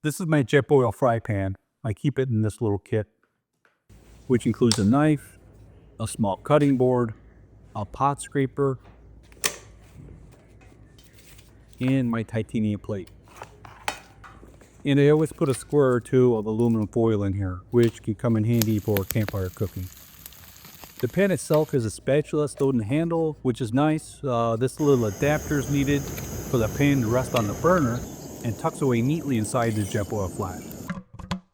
This is my Jetboil fry pan. I keep it in this little kit, which includes a knife, a small cutting board, a pot scraper, and my titanium plate. And I always put a square or two of aluminum foil in here, which can come in handy for campfire cooking. The pan itself has a spatula stowed in the handle, which is nice. This little adapter is needed for the pan to rest on the burner and tucks away neatly inside the Jetboil flat.